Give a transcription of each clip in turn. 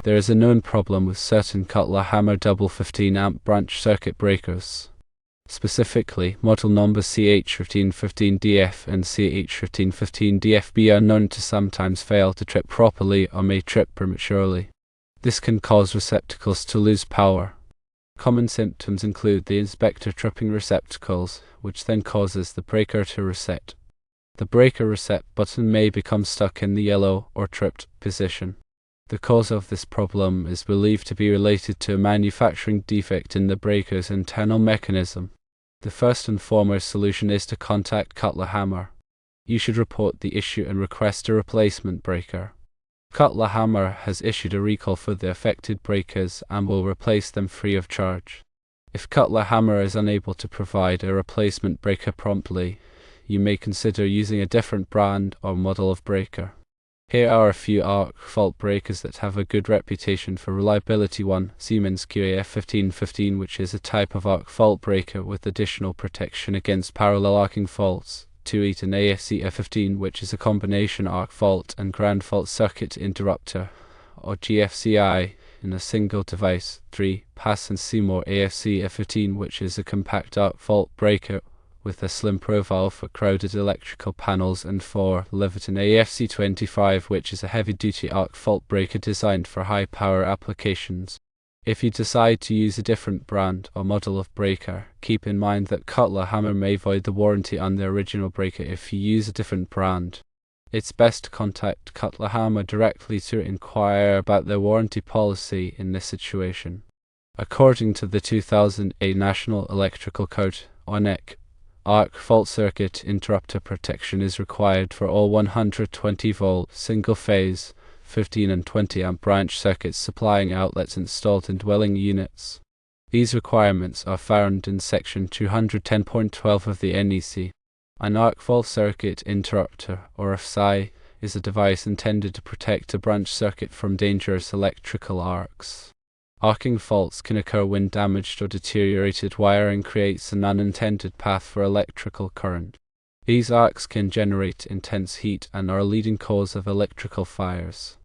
There is a known problem with certain Cutler-Hammer double 15-amp branch circuit breakers. Specifically, model numbers CH1515DF and CH1515DFB are known to sometimes fail to trip properly or may trip prematurely. This can cause receptacles to lose power. Common symptoms include the inspector tripping receptacles, which then causes the breaker to reset. The breaker reset button may become stuck in the yellow or tripped position. The cause of this problem is believed to be related to a manufacturing defect in the breaker's internal mechanism. The first and foremost solution is to contact Cutler-Hammer. You should report the issue and request a replacement breaker. Cutler-Hammer has issued a recall for the affected breakers and will replace them free of charge. If Cutler-Hammer is unable to provide a replacement breaker promptly, you may consider using a different brand or model of breaker. Here are a few arc fault breakers that have a good reputation for reliability. 1. Siemens QAF1515, which is a type of arc fault breaker with additional protection against parallel arcing faults. 2. Eaton AFC-F15, which is a combination arc fault and ground fault circuit interrupter, or GFCI, in a single device. 3. Pass and Seymour AFC-F15, which is a compact arc fault breaker with a slim profile for crowded electrical panels. And 4. Leviton AFC25, which is a heavy-duty arc fault breaker designed for high-power applications. If you decide to use a different brand or model of breaker, keep in mind that Cutler-Hammer may void the warranty on the original breaker if you use a different brand. It's best to contact Cutler-Hammer directly to inquire about their warranty policy in this situation. According to the 2008 National Electrical Code, or NEC, arc fault circuit interrupter protection is required for all 120-volt single-phase 15 and 20 amp branch circuits supplying outlets installed in dwelling units. These requirements are found in section 210.12 of the NEC. An arc fault circuit interrupter, or FSI, is a device intended to protect a branch circuit from dangerous electrical arcs. Arcing faults can occur when damaged or deteriorated wiring creates an unintended path for electrical current. These arcs can generate intense heat and are a leading cause of electrical fires.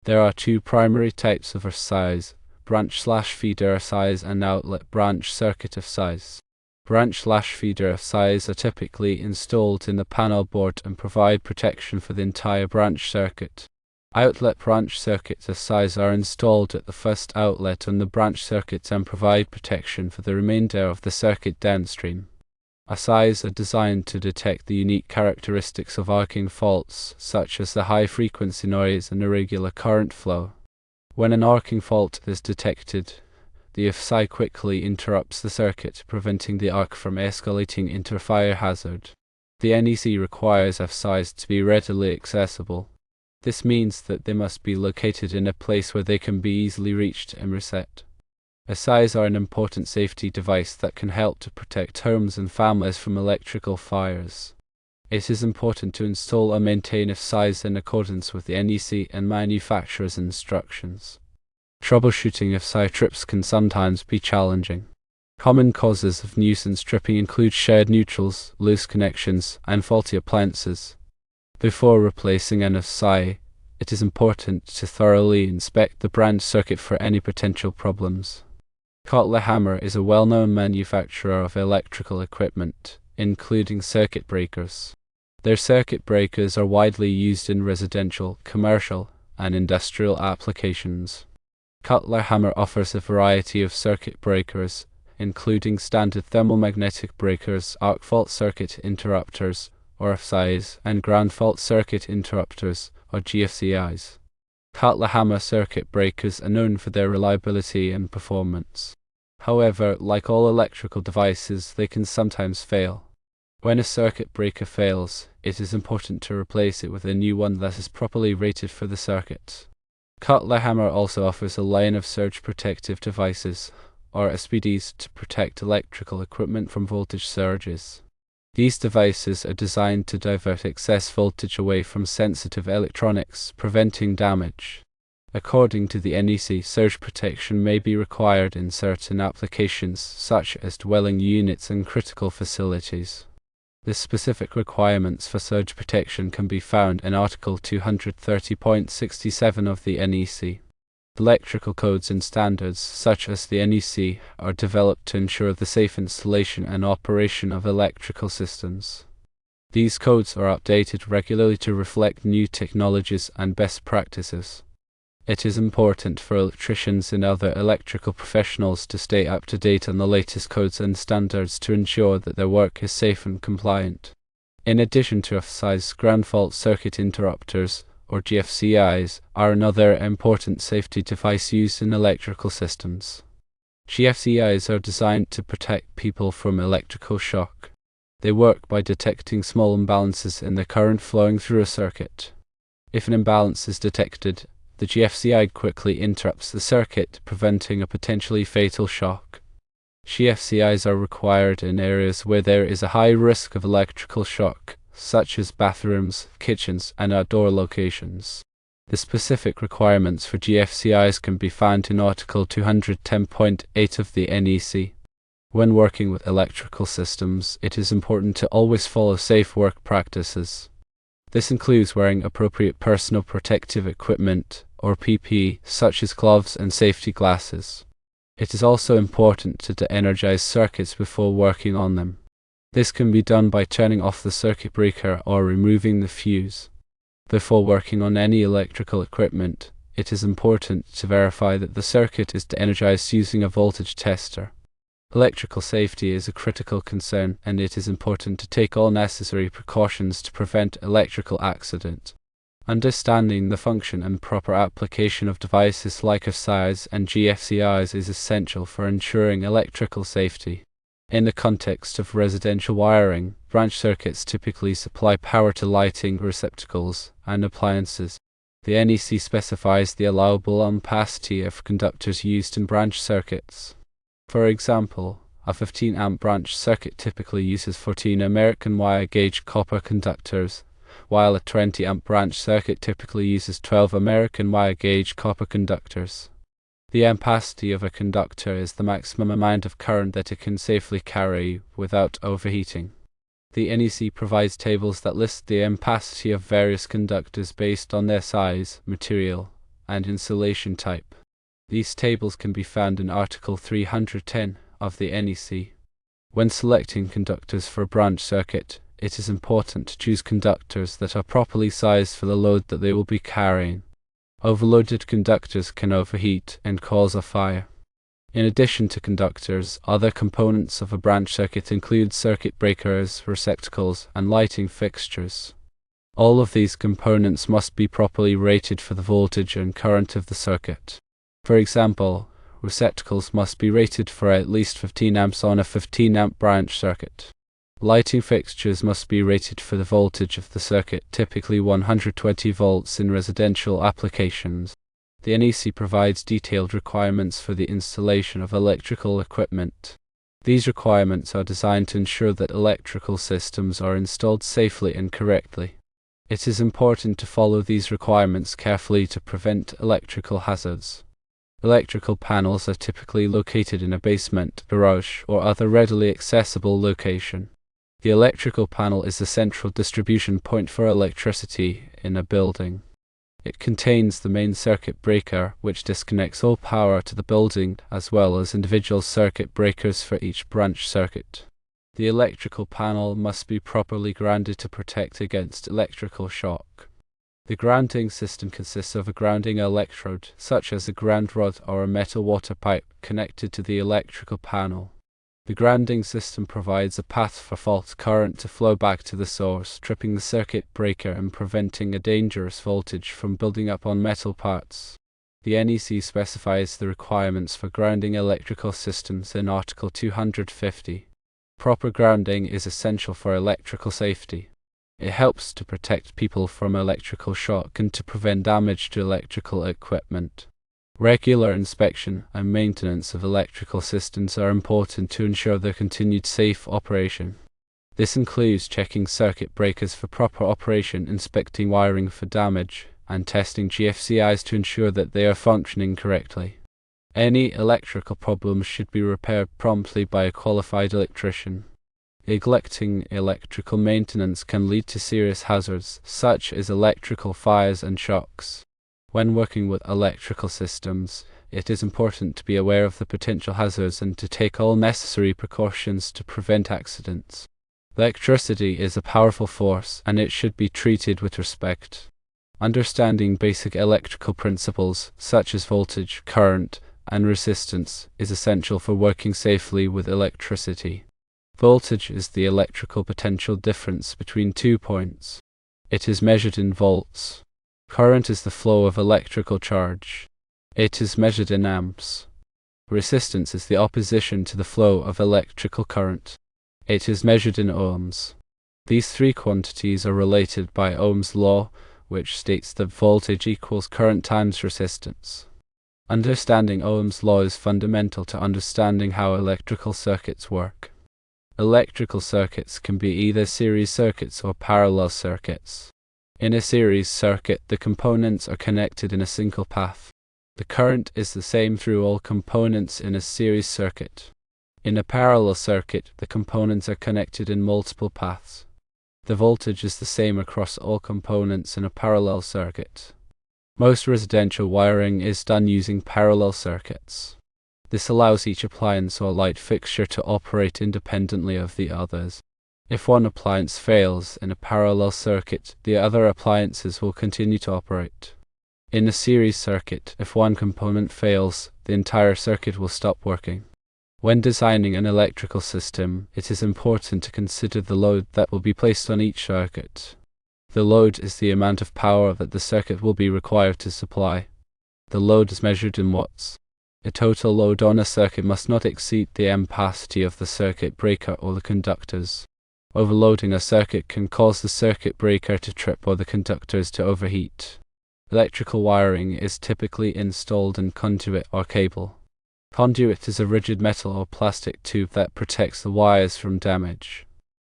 There are two primary types of FSIs: branch/feeder FSIs and outlet branch circuit FSIs. Branch/feeder FSIs are typically installed in the panel board and provide protection for the entire branch circuit. Outlet branch circuit FSIs are installed at the first outlet on the branch circuit and provide protection for the remainder of the circuit downstream. FSIs are designed to detect the unique characteristics of arcing faults, such as the high frequency noise and irregular current flow. When an arcing fault is detected, the FSI quickly interrupts the circuit, preventing the arc from escalating into a fire hazard. The NEC requires FSIs to be readily accessible. This means that they must be located in a place where they can be easily reached and reset. FSIs are an important safety device that can help to protect homes and families from electrical fires. It is important to install and maintain FSIs in accordance with the NEC and manufacturer's instructions. Troubleshooting FSI trips can sometimes be challenging. Common causes of nuisance tripping include shared neutrals, loose connections, and faulty appliances. Before replacing an FSI, it is important to thoroughly inspect the branch circuit for any potential problems. Cutler-Hammer is a well-known manufacturer of electrical equipment, including circuit breakers. Their circuit breakers are widely used in residential, commercial, and industrial applications. Cutler-Hammer offers a variety of circuit breakers, including standard thermal-magnetic breakers, arc fault circuit interrupters, or FSIs, and ground fault circuit interrupters, or GFCIs. Cutler-Hammer circuit breakers are known for their reliability and performance. However, like all electrical devices, they can sometimes fail. When a circuit breaker fails, it is important to replace it with a new one that is properly rated for the circuit. Cutler-Hammer also offers a line of surge protective devices, or SPDs, to protect electrical equipment from voltage surges. These devices are designed to divert excess voltage away from sensitive electronics, preventing damage. According to the NEC, surge protection may be required in certain applications, such as dwelling units and critical facilities. The specific requirements for surge protection can be found in Article 230.67 of the NEC. Electrical codes and standards, such as the NEC, are developed to ensure the safe installation and operation of electrical systems. These codes are updated regularly to reflect new technologies and best practices. It is important for electricians and other electrical professionals to stay up to date on the latest codes and standards to ensure that their work is safe and compliant. In addition to FCIs, ground fault circuit interrupters, or GFCIs, are another important safety device used in electrical systems. GFCIs are designed to protect people from electrical shock. They work by detecting small imbalances in the current flowing through a circuit. If an imbalance is detected, the GFCI quickly interrupts the circuit, preventing a potentially fatal shock. GFCIs are required in areas where there is a high risk of electrical shock, such as bathrooms, kitchens, and outdoor locations. The specific requirements for GFCIs can be found in Article 210.8 of the NEC. When working with electrical systems, it is important to always follow safe work practices. This includes wearing appropriate personal protective equipment, or PPE, such as gloves and safety glasses. It is also important to de-energize circuits before working on them. This can be done by turning off the circuit breaker or removing the fuse. Before working on any electrical equipment, it is important to verify that the circuit is de-energized using a voltage tester. Electrical safety is a critical concern, and it is important to take all necessary precautions to prevent electrical accident. Understanding the function and proper application of devices like FCIs and GFCIs is essential for ensuring electrical safety. In the context of residential wiring, branch circuits typically supply power to lighting receptacles and appliances. The NEC specifies the allowable ampacity of conductors used in branch circuits. For example, a 15-amp branch circuit typically uses 14 American wire gauge copper conductors, while a 20-amp branch circuit typically uses 12 American wire gauge copper conductors. The ampacity of a conductor is the maximum amount of current that it can safely carry without overheating. The NEC provides tables that list the ampacity of various conductors based on their size, material, and insulation type. These tables can be found in Article 310 of the NEC. When selecting conductors for a branch circuit, it is important to choose conductors that are properly sized for the load that they will be carrying. Overloaded conductors can overheat and cause a fire. In addition to conductors, other components of a branch circuit include circuit breakers, receptacles, and lighting fixtures. All of these components must be properly rated for the voltage and current of the circuit. For example, receptacles must be rated for at least 15 amps on a 15-amp branch circuit. Lighting fixtures must be rated for the voltage of the circuit, typically 120 volts in residential applications. The NEC provides detailed requirements for the installation of electrical equipment. These requirements are designed to ensure that electrical systems are installed safely and correctly. It is important to follow these requirements carefully to prevent electrical hazards. Electrical panels are typically located in a basement, garage, or other readily accessible location. The electrical panel is the central distribution point for electricity in a building. It contains the main circuit breaker, which disconnects all power to the building, as well as individual circuit breakers for each branch circuit. The electrical panel must be properly grounded to protect against electrical shock. The grounding system consists of a grounding electrode, such as a ground rod or a metal water pipe, connected to the electrical panel. The grounding system provides a path for fault current to flow back to the source, tripping the circuit breaker and preventing a dangerous voltage from building up on metal parts. The NEC specifies the requirements for grounding electrical systems in Article 250. Proper grounding is essential for electrical safety. It helps to protect people from electrical shock and to prevent damage to electrical equipment. Regular inspection and maintenance of electrical systems are important to ensure their continued safe operation. This includes checking circuit breakers for proper operation, inspecting wiring for damage, and testing GFCIs to ensure that they are functioning correctly. Any electrical problems should be repaired promptly by a qualified electrician. Neglecting electrical maintenance can lead to serious hazards, such as electrical fires and shocks. When working with electrical systems, it is important to be aware of the potential hazards and to take all necessary precautions to prevent accidents. Electricity is a powerful force, and it should be treated with respect. Understanding basic electrical principles, such as voltage, current, and resistance, is essential for working safely with electricity. Voltage is the electrical potential difference between 2 points. It is measured in volts. Current is the flow of electrical charge. It is measured in amps. Resistance is the opposition to the flow of electrical current. It is measured in ohms. These three quantities are related by Ohm's law, which states that voltage equals current times resistance. Understanding Ohm's law is fundamental to understanding how electrical circuits work. Electrical circuits can be either series circuits or parallel circuits. In a series circuit, the components are connected in a single path. The current is the same through all components in a series circuit. In a parallel circuit, the components are connected in multiple paths. The voltage is the same across all components in a parallel circuit. Most residential wiring is done using parallel circuits. This allows each appliance or light fixture to operate independently of the others. If one appliance fails in a parallel circuit, the other appliances will continue to operate. In a series circuit, if one component fails, the entire circuit will stop working. When designing an electrical system, it is important to consider the load that will be placed on each circuit. The load is the amount of power that the circuit will be required to supply. The load is measured in watts. A total load on a circuit must not exceed the ampacity of the circuit breaker or the conductors. Overloading a circuit can cause the circuit breaker to trip or the conductors to overheat. Electrical wiring is typically installed in conduit or cable. Conduit is a rigid metal or plastic tube that protects the wires from damage.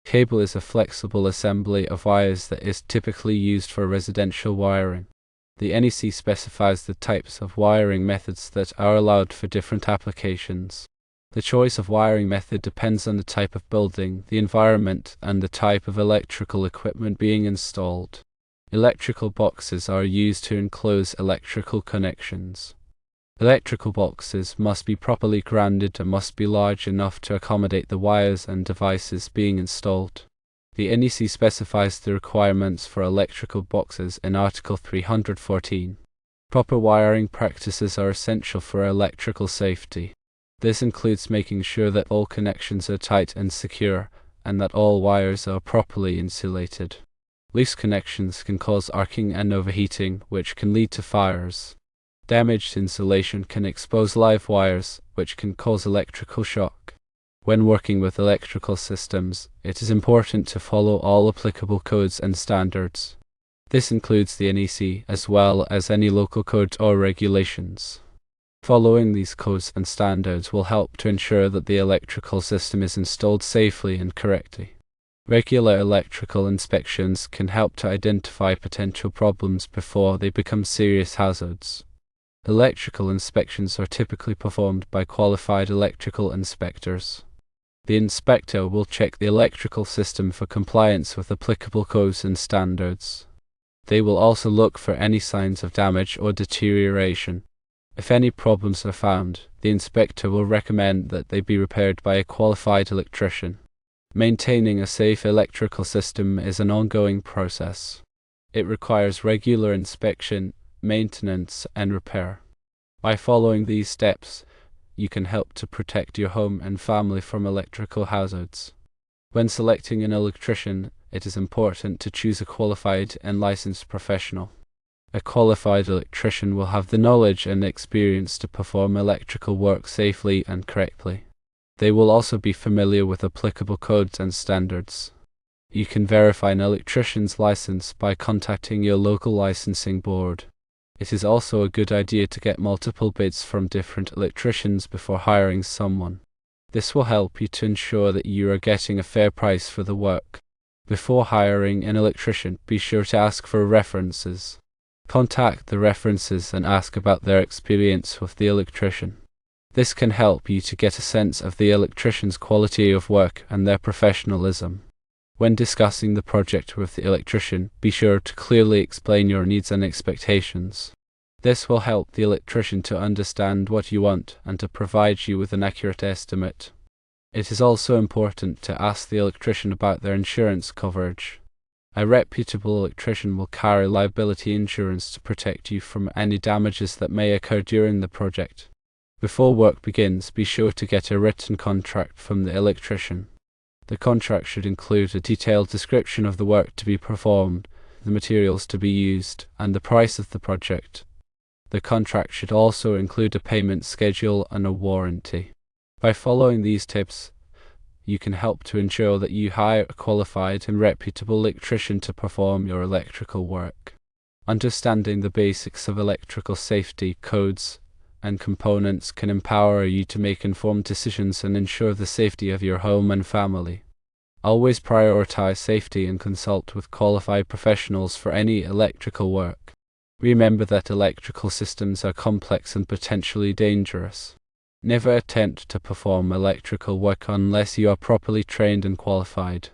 Cable is a flexible assembly of wires that is typically used for residential wiring. The NEC specifies the types of wiring methods that are allowed for different applications. The choice of wiring method depends on the type of building, the environment, and the type of electrical equipment being installed. Electrical boxes are used to enclose electrical connections. Electrical boxes must be properly grounded and must be large enough to accommodate the wires and devices being installed. The NEC specifies the requirements for electrical boxes in Article 314. Proper wiring practices are essential for electrical safety. This includes making sure that all connections are tight and secure, and that all wires are properly insulated. Loose connections can cause arcing and overheating, which can lead to fires. Damaged insulation can expose live wires, which can cause electrical shock. When working with electrical systems, it is important to follow all applicable codes and standards. This includes the NEC as well as any local codes or regulations. Following these codes and standards will help to ensure that the electrical system is installed safely and correctly. Regular electrical inspections can help to identify potential problems before they become serious hazards. Electrical inspections are typically performed by qualified electrical inspectors. The inspector will check the electrical system for compliance with applicable codes and standards. They will also look for any signs of damage or deterioration. If any problems are found, the inspector will recommend that they be repaired by a qualified electrician. Maintaining a safe electrical system is an ongoing process. It requires regular inspection, maintenance, and repair. By following these steps, you can help to protect your home and family from electrical hazards. When selecting an electrician, it is important to choose a qualified and licensed professional. A qualified electrician will have the knowledge and experience to perform electrical work safely and correctly. They will also be familiar with applicable codes and standards. You can verify an electrician's license by contacting your local licensing board. It is also a good idea to get multiple bids from different electricians before hiring someone. This will help you to ensure that you are getting a fair price for the work. Before hiring an electrician, be sure to ask for references. Contact the references and ask about their experience with the electrician. This can help you to get a sense of the electrician's quality of work and their professionalism. When discussing the project with the electrician, be sure to clearly explain your needs and expectations. This will help the electrician to understand what you want and to provide you with an accurate estimate. It is also important to ask the electrician about their insurance coverage. A reputable electrician will carry liability insurance to protect you from any damages that may occur during the project. Before work begins, be sure to get a written contract from the electrician. The contract should include a detailed description of the work to be performed, the materials to be used, and the price of the project. The contract should also include a payment schedule and a warranty. By following these tips, you can help to ensure that you hire a qualified and reputable electrician to perform your electrical work. Understanding the basics of electrical safety codes and components can empower you to make informed decisions and ensure the safety of your home and family. Always prioritize safety and consult with qualified professionals for any electrical work. Remember that electrical systems are complex and potentially dangerous. Never attempt to perform electrical work unless you are properly trained and qualified.